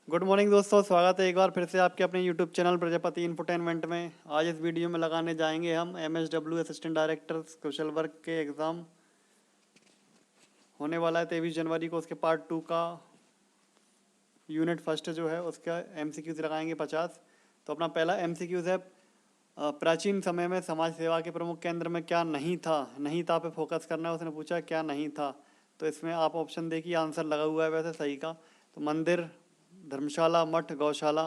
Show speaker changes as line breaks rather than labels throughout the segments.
Good morning दोस्तों, स्वागत है एक बार फिर से आपके अपने यूट्यूब चैनल प्रजापति इंफोटेनमेंट में। आज इस वीडियो में लगाने जाएंगे हम MSW assistant director social work के एग्ज़ाम होने वाला है 23 जनवरी को। उसके पार्ट 2 का यूनिट फर्स्ट जो है उसका MCQs लगाएंगे 50। तो अपना पहला MCQs है, प्राचीन समय में समाज सेवा के प्रमुख केंद्र में क्या नहीं था। नहीं था पे फोकस करना है। उसने पूछा क्या नहीं था, तो इसमें आप ऑप्शन देखिए, आंसर लगा हुआ है वैसे सही का। तो मंदिर, धर्मशाला, मठ, गौशाला।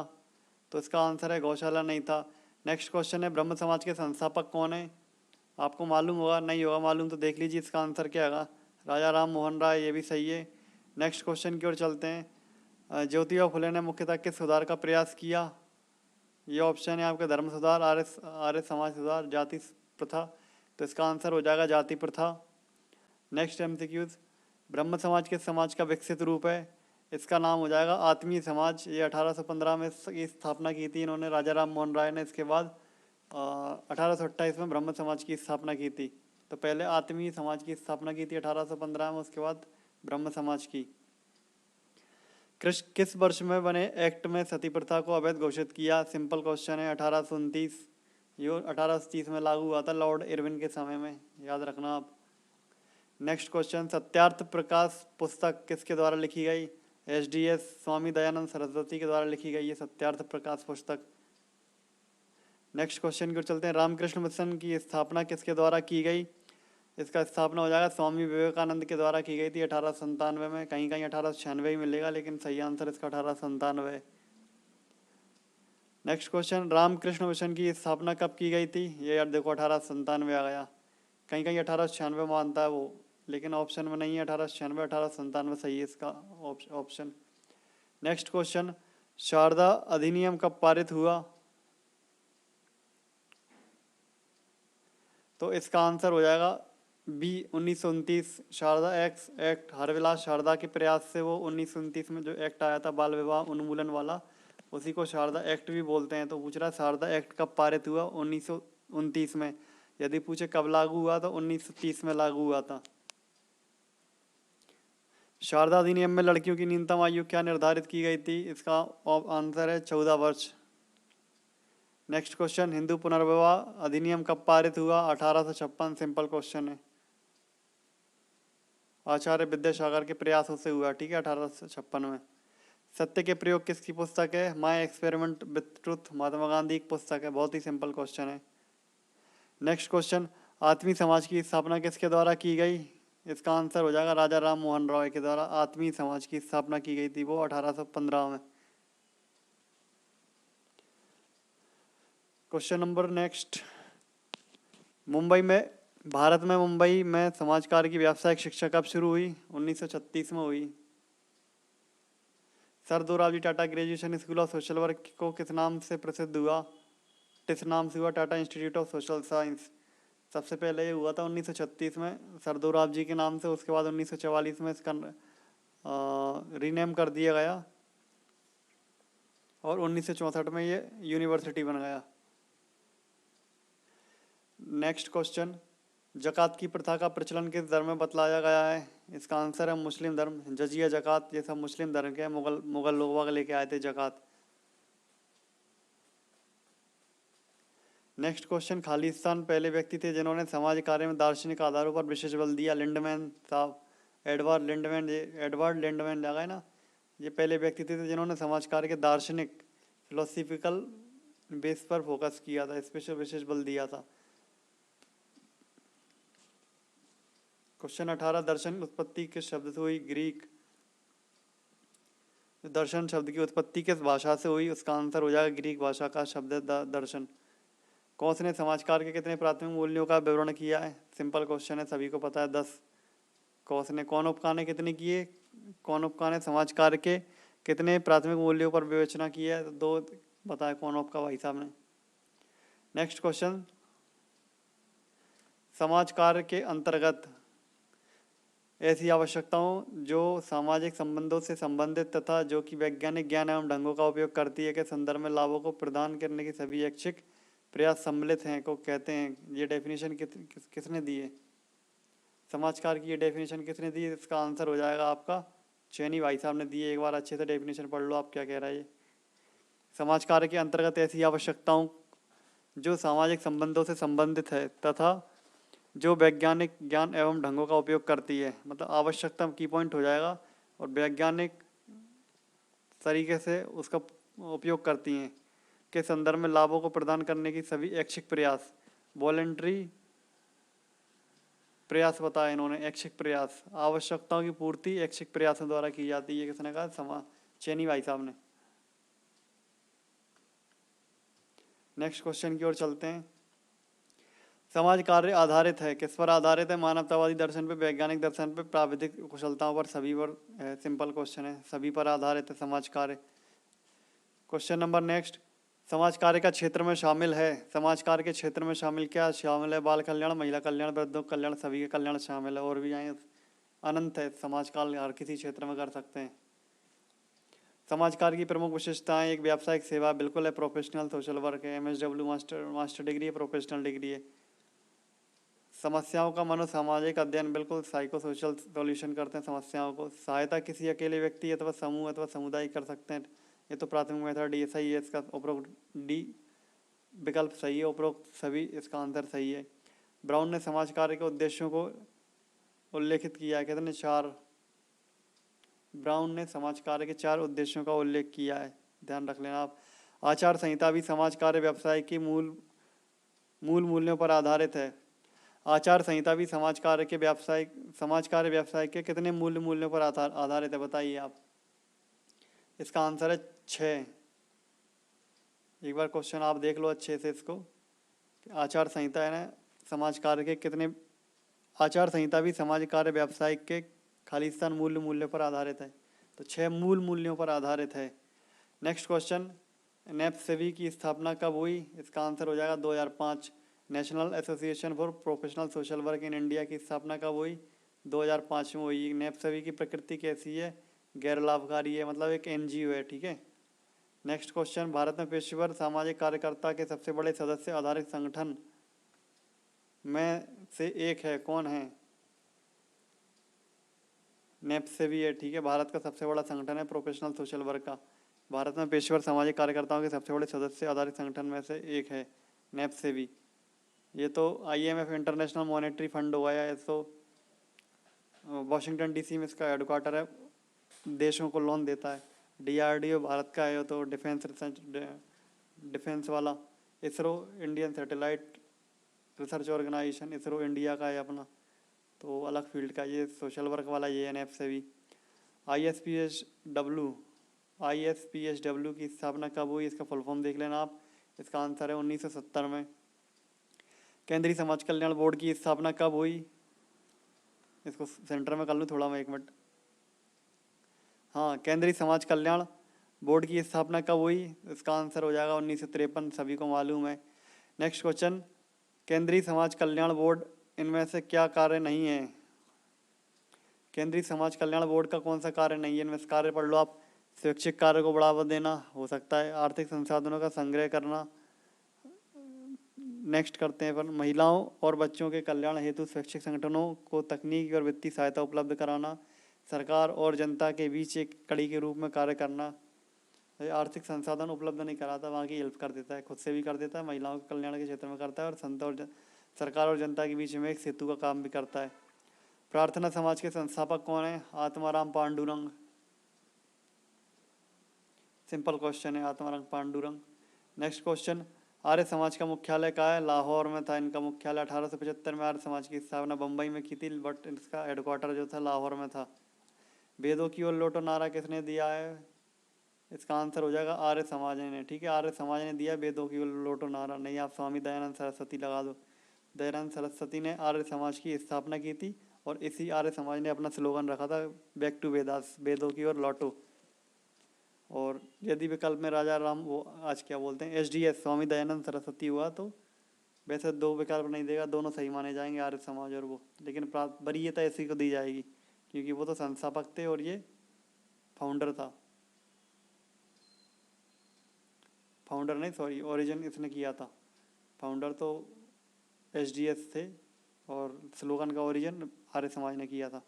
तो इसका आंसर है गौशाला नहीं था। नेक्स्ट क्वेश्चन है, ब्रह्म समाज के संस्थापक कौन है। आपको मालूम होगा, नहीं होगा मालूम तो देख लीजिए इसका आंसर क्या होगा। राजा राम मोहन राय, ये भी सही है। नेक्स्ट क्वेश्चन की ओर चलते हैं। ज्योतिबा फुले ने मुख्यतः किस सुधार का प्रयास किया। ये ऑप्शन है आपका, धर्म सुधार, आर्य समाज सुधार, जाति प्रथा। तो इसका आंसर हो जाएगा जाति प्रथा। नेक्स्ट MCQs, ब्रह्म समाज किस समाज का विकसित रूप है। इसका नाम हो जाएगा आत्मीय समाज। ये 1815 में इसकी स्थापना की थी इन्होंने, राजा राम मोहन राय ने। इसके बाद 1828 में ब्रह्म समाज की स्थापना की थी। तो पहले आत्मीय समाज की स्थापना की थी 1815 में, उसके बाद ब्रह्म समाज की। किस वर्ष में बने एक्ट में सती प्रथा को अवैध घोषित किया। सिंपल क्वेश्चन है, 1829। ये 1830 में लागू हुआ था लॉर्ड इरविन के समय में, याद रखना आप। नेक्स्ट क्वेश्चन, सत्यार्थ प्रकाश पुस्तक किसके द्वारा लिखी गई। SDS स्वामी दयानंद सरस्वती के द्वारा लिखी गई है सत्यार्थ प्रकाश पुस्तक। नेक्स्ट क्वेश्चन की ओर चलते हैं, रामकृष्ण मिशन की स्थापना किसके द्वारा की गई। इसका स्थापना हो जाएगा स्वामी विवेकानंद के द्वारा की गई थी 1897 में। कहीं कहीं 1896 ही मिलेगा, लेकिन सही आंसर इसका 1897। नेक्स्ट क्वेश्चन, रामकृष्ण मिशन की स्थापना कब की गई थी। ये यार देखो 1897 आ गया। कहीं कहीं 1896 मानता है वो, लेकिन ऑप्शन में नहीं है 1896, 1897 सही है इसका ऑप्शन। नेक्स्ट क्वेश्चन, शारदा अधिनियम कब पारित हुआ। तो इसका आंसर हो जाएगा B 1929। शारदा एक्ट हरविलास शारदा के प्रयास से वो 1929 में जो एक्ट आया था बाल विवाह उन्मूलन वाला, उसी को शारदा एक्ट भी बोलते हैं। तो पूछ रहा है शारदा एक्ट कब पारित हुआ, 1929 में। यदि पूछे कब लागू हुआ तो 1930 में लागू हुआ था। शारदा अधिनियम में लड़कियों की न्यूनतम आयु क्या निर्धारित की गई थी। इसका आंसर है 14 वर्ष। नेक्स्ट क्वेश्चन, हिंदू पुनर्विवाह अधिनियम कब पारित हुआ। 1856। सिंपल क्वेश्चन है, आचार्य विद्यासागर के प्रयासों से हुआ, ठीक है, 1856 में। सत्य के प्रयोग किसकी पुस्तक है। My experiment with truth, Mahatma Gandhi की पुस्तक है। बहुत ही सिंपल क्वेश्चन है। नेक्स्ट क्वेश्चन, आत्मीय समाज की स्थापना किसके द्वारा की गई। इसका आंसर हो जाएगा राजा राम मोहन राय के द्वारा आत्मीय समाज की स्थापना की गई थी, वो 1815 में। क्वेश्चन नंबर नेक्स्ट, मुंबई में भारत में मुंबई में समाज कार्य की व्यावसायिक शिक्षा कब शुरू हुई। 1936 में हुई। Sir Dorabji Tata graduation school of social work को किस नाम से प्रसिद्ध हुआ। किस नाम से हुआ, Tata institute of social science. सबसे पहले ये हुआ था 1936 में सर दोराबजी के नाम से। उसके बाद 1944 में इसका रीनेम कर दिया गया, और 1964 में ये यूनिवर्सिटी बन गया। नेक्स्ट क्वेश्चन, जक़ात की प्रथा का प्रचलन किस धर्म में बतलाया गया है। इसका आंसर है मुस्लिम धर्म। जजिया जक़ात ये सब मुस्लिम धर्म के, मुगल लोग लेके आए थे जक़ात। नेक्स्ट क्वेश्चन, खालिस्तान पहले व्यक्ति थे जिन्होंने समाज कार्य में दार्शनिक आधारों पर विशेष बल दिया। लिंडमैन साहब, एडवर्ड लिंडमैन लगा है ना, ये पहले व्यक्ति थे जिन्होंने समाज कार्य के दार्शनिक फिलोसफिकल बेस पर फोकस किया था, स्पेशल विशेष बल दिया था। क्वेश्चन 18, दर्शन उत्पत्ति किस शब्द से हुई। ग्रीक। दर्शन शब्द की उत्पत्ति किस भाषा से हुई। उसका आंसर हो जाएगा ग्रीक भाषा का शब्द है दर्शन। कौन ने समाज कार्य के कितने प्राथमिक मूल्यों का विवरण किया है। सिंपल क्वेश्चन है, सभी को पता है 10। कौन उपका ने कितने किए। कौन उपका ने समाज कार्य के कितने प्राथमिक मूल्यों पर विवेचना की है। 2 बताया कौन उपका भाई साहब ने। नेक्स्ट क्वेश्चन, समाज कार्य के अंतर्गत ऐसी आवश्यकताओं जो सामाजिक संबंधों से संबंधित तथा जो कि वैज्ञानिक ज्ञान एवं ढंगों का उपयोग करती है के संदर्भ में लाभों को प्रदान करने की सभी ऐच्छिक प्रयास सम्मिलित हैं को कहते हैं। ये डेफिनेशन किसने दी है। समाज कार्य की ये डेफिनेशन किसने दी है। इसका आंसर हो जाएगा आपका चैनी भाई साहब ने दी है, एक बार अच्छे से डेफिनेशन पढ़ लो आप क्या कह रहा है ये। समाज कार्य के अंतर्गत ऐसी आवश्यकताओं जो सामाजिक संबंधों से संबंधित है तथा जो वैज्ञानिक ज्ञान एवं ढंगों का उपयोग करती है, मतलब आवश्यकता की पॉइंट हो जाएगा, और वैज्ञानिक तरीके से उसका उपयोग करती हैं के संदर्भ में लाभों को प्रदान करने की सभी ऐच्छिक प्रयास, वॉलेंट्री प्रयास बताया इन्होंने, ऐच्छिक प्रयास, आवश्यकताओं की पूर्ति ऐच्छिक प्रयासों द्वारा की जाती है, किसने कहा? चैनी भाई साहब ने। नेक्स्ट क्वेश्चन की ओर चलते हैं। समाज कार्य आधारित है, किस पर आधारित है? मानवतावादी दर्शन पे, वैज्ञानिक दर्शन पे, प्राविधिक कुशलताओं पर, सभी पर है। सिंपल क्वेश्चन है, सभी पर आधारित है समाज कार्य। क्वेश्चन नंबर नेक्स्ट, समाज कार्य का क्षेत्र में शामिल है। समाज कार्य के क्षेत्र में शामिल क्या शामिल है? बाल कल्याण, महिला कल्याण, वृद्धों कल्याण, सभी के कल्याण शामिल है। और भी आए अनंत है, समाज कार्य हर किसी क्षेत्र में कर सकते हैं। समाज कार्य की प्रमुख विशेषताएं, एक व्यावसायिक सेवा बिल्कुल है, प्रोफेशनल सोशल वर्क है, MSW मास्टर डिग्री है, प्रोफेशनल डिग्री है। समस्याओं का मनोसामाजिक अध्ययन, बिल्कुल साइको सोशल सॉल्यूशन करते हैं समस्याओं को। सहायता किसी अकेले व्यक्ति अथवा समूह अथवा समुदाय कर सकते हैं, ये तो प्राथमिक मेथड डी सही है, इसका उपरोक्त डी विकल्प सही है, उपरोक्त सभी इसका आंसर सही है। ब्राउन ने समाज कार्य के उद्देश्यों को उल्लेखित किया है, कितने? 4। ब्राउन ने समाज कार्य के 4 उद्देश्यों का उल्लेख किया है, ध्यान रख लेना आप। आचार संहिता भी समाज कार्य व्यवसाय की मूल मूल्यों पर आधारित है। आचार संहिता भी समाज कार्य व्यवसाय के कितने मूल्यों पर आधारित है, बताइए आप। इसका आंसर है 6। एक बार क्वेश्चन आप देख लो अच्छे से इसको। आचार संहिता है ना समाज कार्य के कितने, आचार संहिता भी समाज कार्य व्यवसाय के खालिस्तान मूल्यों पर आधारित है, तो 6 मूल्यों पर आधारित है। नेक्स्ट क्वेश्चन, नेप्सेवी की स्थापना कब हुई? इसका आंसर हो जाएगा 2005। National association for professional social work in India की स्थापना कब हुई? 2005 में हुई। नेप्सेवी की प्रकृति कैसी है? गैर लाभकारी है, मतलब एक NGO है, ठीक है। नेक्स्ट क्वेश्चन, भारत में पेशेवर सामाजिक कार्यकर्ता के सबसे बड़े सदस्य आधारित संगठन में से एक है, कौन है? नेप्सेवी है, ठीक है, भारत का सबसे बड़ा संगठन है प्रोफेशनल सोशल वर्क का। भारत में पेशेवर सामाजिक कार्यकर्ताओं के सबसे बड़े सदस्य आधारित संगठन में से एक है नेप्सेवी। ये तो IMF इंटरनेशनल मॉनेटरी फंड हुआ है, तो वाशिंगटन DC में इसका हेडक्वार्टर है, देशों को लोन देता है। DRDO भारत का है, तो डिफेंस वाला। ISRO Indian satellite research organisation, ISRO India का है अपना, तो अलग फील्ड का। ये सोशल वर्क वाला ये NFSW। ISPSW की स्थापना कब हुई? इसका फुल फॉर्म देख लेना आप, इसका आंसर है 1970 में। केंद्रीय समाज कल्याण बोर्ड की स्थापना कब हुई? इसको सेंटर में कर लूँ थोड़ा मैं, 1 मिनट। हाँ, केंद्रीय समाज कल्याण बोर्ड की स्थापना कब हुई? इसका आंसर हो जाएगा 1953, सभी को मालूम है। नेक्स्ट क्वेश्चन, केंद्रीय समाज कल्याण बोर्ड इनमें से क्या कार्य नहीं है? केंद्रीय समाज कल्याण बोर्ड का कौन सा कार्य नहीं है? इनमें से कार्य पढ़ लो आप। स्वैच्छिक कार्य को बढ़ावा देना हो सकता है, आर्थिक संसाधनों का संग्रह करना। नेक्स्ट करते हैं पर महिलाओं और बच्चों के कल्याण हेतु स्वैच्छिक संगठनों को तकनीकी और वित्तीय सहायता उपलब्ध कराना, सरकार और जनता के बीच एक कड़ी के रूप में कार्य करना। आर्थिक संसाधन उपलब्ध नहीं कराता, वहाँ की हेल्प कर देता है, खुद से भी कर देता है, महिलाओं के कल्याण के क्षेत्र में करता है, और सरकार और जनता के बीच में एक सेतु का काम भी करता है। प्रार्थना समाज के संस्थापक कौन है? आत्माराम पांडुरंग। सिंपल क्वेश्चन है, आत्माराम पांडुरंग। नेक्स्ट क्वेश्चन, आर्य समाज का मुख्यालय कहाँ है? लाहौर में था इनका मुख्यालय। 1875 में आर्य समाज की स्थापना बम्बई में की थी, बट इसका हेडक्वार्टर जो था लाहौर में था। वेदों की ओर लौटो नारा किसने दिया है? इसका आंसर हो जाएगा आर्य समाज ने, ठीक है, आर्य समाज ने दिया वेदों की ओर लौटो नारा। नहीं, आप स्वामी दयानंद सरस्वती लगा दो। दयानंद सरस्वती ने आर्य समाज की स्थापना की थी, और इसी आर्य समाज ने अपना स्लोगन रखा था, बैक टू वेदास, वेदों की ओर लौटो। और यदि विकल्प में राजा राम, वो आज क्या बोलते हैं, SDS स्वामी दयानंद सरस्वती हुआ, तो वैसे 2 विकल्प नहीं देगा, दोनों सही माने जाएंगे, आर्य समाज और वो। लेकिन वरीयता इसी को दी जाएगी, क्योंकि वो तो संस्थापक थे और ये फाउंडर था। फाउंडर नहीं, सॉरी, ओरिजिन इसने किया था। फाउंडर तो SDS थे, और स्लोगन का ओरिजिन आर्य समाज ने किया था।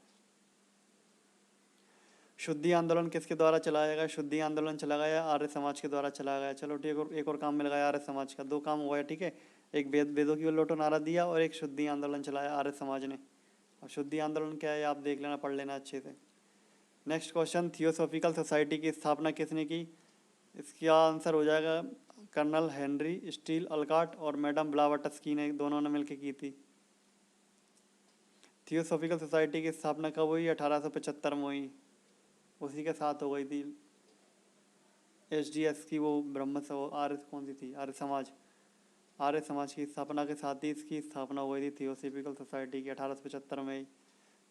शुद्धि आंदोलन किसके द्वारा चलाया गया? शुद्धि आंदोलन चला गया आर्य समाज के द्वारा चलाया गया। चलो ठीक है, एक और काम मिल गया आर्य समाज का, 2 काम हुआ है, ठीक है। एक वेदों की ओर लौटो नारा दिया और एक शुद्धि आंदोलन चलाया आर्य समाज ने। अब शुद्धि आंदोलन क्या है आप देख लेना, पढ़ लेना अच्छे से। नेक्स्ट क्वेश्चन, थियोसॉफिकल सोसाइटी की स्थापना किसने की? इसका आंसर हो जाएगा कर्नल हेनरी स्टील अलकाट और मैडम ब्लावटस्की ने, दोनों ने मिलकर की थी। थियोसॉफिकल सोसाइटी की स्थापना कब हुई? 1875 में हुई, उसी के साथ हो गई थी HDS की वो ब्रह्म आर्य कौन सी थी, आर्य समाज। आर्य समाज की स्थापना के साथ ही इसकी स्थापना हुई थी थियोसॉफिकल सोसाइटी की 1875 में ही।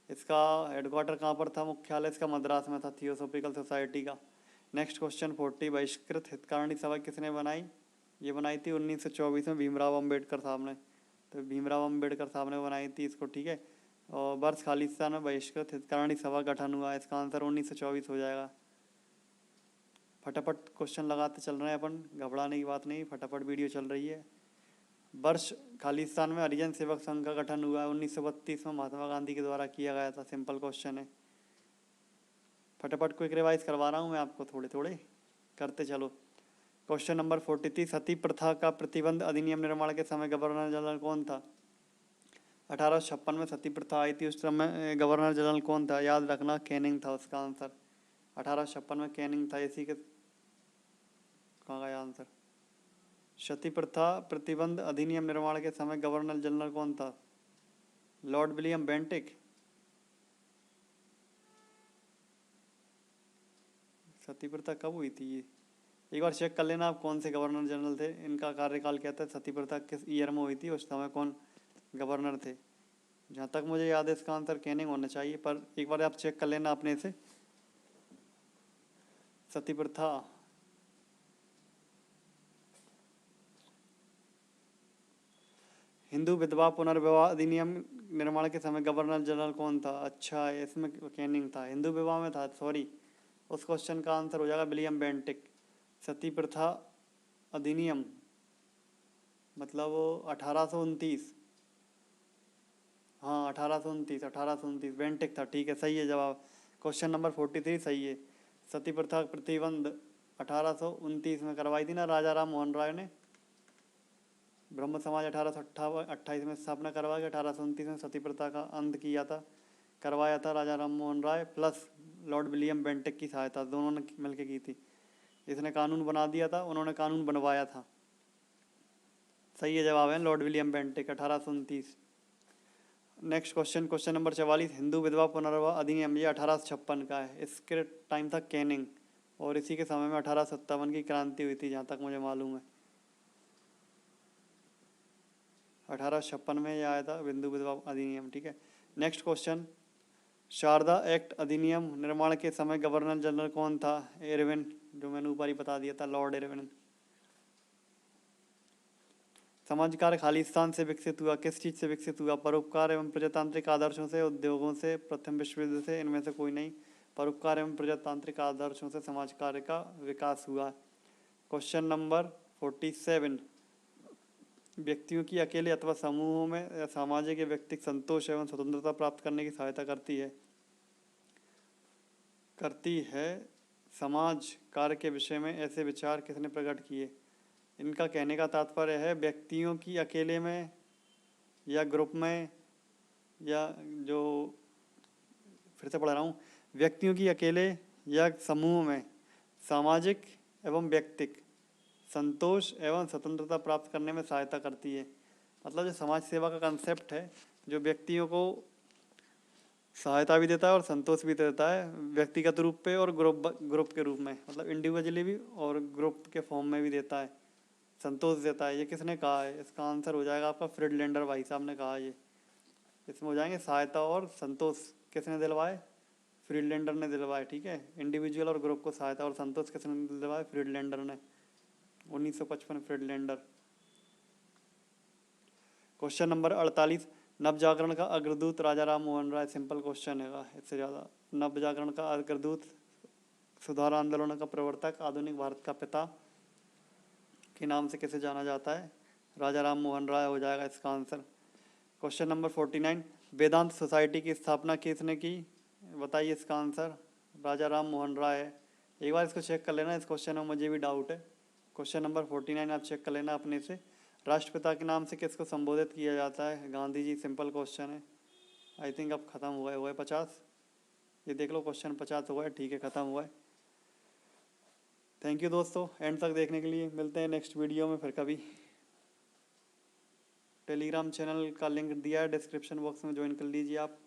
इसका हेडक्वार्टर कहाँ पर था? मुख्यालय इसका मद्रास में था थियोसॉफिकल सोसाइटी का। नेक्स्ट क्वेश्चन 40, बहिष्कृत हितकारिणी सभा किसने बनाई? ये बनाई थी 1924 में भीमराव अम्बेडकर साहब ने। तो भीमराव अम्बेडकर साहब ने बनाई थी इसको, ठीक है। और वर्ष खालिस्तान में बहिष्कृत हितकारिणी सभा गठन हुआ, इसका आंसर 1924 हो जाएगा। फटाफट क्वेश्चन लगाते चल रहे हैं अपन, घबराने की बात नहीं, फटाफट वीडियो चल रही है। वर्ष खालिस्तान में हरिजन सेवक संघ का गठन हुआ है 1932 में, महात्मा गांधी के द्वारा किया गया था। सिंपल क्वेश्चन है, फटाफट क्विक रिवाइज करवा रहा हूँ मैं आपको, थोड़े थोड़े करते चलो। क्वेश्चन नंबर 43, सती प्रथा का प्रतिबंध अधिनियम निर्माण के समय गवर्नर जनरल कौन था? 1856 में सती प्रथा आई थी, उस समय गवर्नर जनरल कौन था? याद रखना कैनिंग था उसका आंसर। 1856 में कैनिंग था। इसी के कहाँ गया आंसर? सती प्रथा प्रतिबंध अधिनियम निर्माण के समय गवर्नर जनरल कौन था? Lord William Bentinck. सती प्रथा कब हुई थी ये एक बार चेक कर लेना आप, कौन से गवर्नर जनरल थे, इनका कार्यकाल क्या था, सती प्रथा किस ईयर में हुई थी, उस समय कौन गवर्नर थे। जहाँ तक मुझे याद है इसका आंसर कैनिंग होना चाहिए, पर एक बार आप चेक कर लेना अपने से। सती प्रथा हिंदू विधवा पुनर्विवाह अधिनियम निर्माण के समय गवर्नर जनरल कौन था? अच्छा, इसमें कैनिंग था, हिंदू विवाह में था, सॉरी। उस क्वेश्चन का आंसर हो जाएगा विलियम बेंटिक। सती प्रथा अधिनियम मतलब 1829, हाँ 1829 बेंटिक था, ठीक है, सही है जवाब। क्वेश्चन नंबर 43 सही है। सती प्रथा प्रतिबंध 1829 में करवाई थी ना राजा राम मोहन राय ने। ब्रह्म समाज 1828 में स्थापना करवा के 1829 में सती प्रथा का अंत किया था, करवाया था राजा Ram Mohan Roy plus Lord William Bentinck की सहायता, दोनों ने मिलकर की थी। इसने कानून बना दिया था, उन्होंने कानून बनवाया था। सही है जवाब है Lord William Bentinck 1829। Next question, question number 44, Hindu विधवा पुनर्विवाह अधिनियम ये 1856 का है, इसके टाइम था कैनिंग और इसी के समय में 1857 की क्रांति हुई थी जहाँ तक मुझे मालूम है। 1856 में यह आया था हिंदू विधवा अधिनियम, ठीक है। नेक्स्ट क्वेश्चन, शारदा एक्ट अधिनियम निर्माण के समय गवर्नर जनरल कौन था? इरविन, जो मैंने ऊपर ही बता दिया था, लॉर्ड इरविन। समाज कार्य खालिस्तान से विकसित हुआ, किस चीज़ से विकसित हुआ? परोपकार एवं प्रजातांत्रिक आदर्शों से, उद्योगों से, प्रथम विश्व युद्ध से, इनमें से कोई नहीं। परोपकार एवं प्रजातांत्रिक आदर्शों से समाज कार्य का विकास हुआ। क्वेश्चन नंबर 47, व्यक्तियों की अकेले अथवा समूहों में सामाजिक या व्यक्तिगत संतोष एवं स्वतंत्रता प्राप्त करने की सहायता करती है समाज कार्य के विषय में ऐसे विचार किसने प्रकट किए? इनका कहने का तात्पर्य है व्यक्तियों की अकेले में या ग्रुप में, या जो फिर से पढ़ रहा हूँ, व्यक्तियों की अकेले या समूह में सामाजिक एवं व्यक्तिगत संतोष एवं स्वतंत्रता प्राप्त करने में सहायता करती है। मतलब जो समाज सेवा का कंसेप्ट है, जो व्यक्तियों को सहायता भी देता है और संतोष भी देता है, व्यक्तिगत रूप पे और ग्रुप के रूप में, मतलब इंडिविजुअली भी और ग्रुप के फॉर्म में भी देता है, संतोष देता है। ये किसने कहा है? इसका आंसर हो जाएगा आपका फ्रीडलैंडर भाई साहब ने कहा। ये इसमें हो जाएंगे सहायता और संतोष किसने दिलवाए? फ्रीडलैंडर ने दिलवाए, ठीक है। इंडिविजुअल और ग्रुप को सहायता और संतोष किसने दिलवाए? फ्रीडलैंडर ने, 1955 फ्रीडलैंडर। क्वेश्चन नंबर 48, नवजागरण का अग्रदूत राजा राम मोहन राय। सिंपल क्वेश्चन है इससे ज़्यादा। नवजागरण का अग्रदूत, सुधार आंदोलन का प्रवर्तक, आधुनिक भारत का पिता के नाम से किसे जाना जाता है? राजा राम मोहन राय हो जाएगा इसका आंसर। क्वेश्चन नंबर 49, वेदांत सोसाइटी की स्थापना किसने की? बताइए इसका आंसर। राजा राम मोहन राय है। एक बार इसको चेक कर लेना, इस क्वेश्चन में मुझे भी डाउट है। क्वेश्चन नंबर 49 आप चेक कर लेना अपने से। राष्ट्रपिता के नाम से किसको संबोधित किया जाता है? गांधी जी। सिंपल क्वेश्चन है। आई थिंक अब ख़त्म हुआ है 50। ये देख लो क्वेश्चन 50 हुआ है, ठीक है, ख़त्म हुआ है। थैंक यू दोस्तों एंड तक देखने के लिए। मिलते हैं नेक्स्ट वीडियो में फिर कभी। टेलीग्राम चैनल का लिंक दिया है डिस्क्रिप्शन बॉक्स में, ज्वाइन कर लीजिए आप।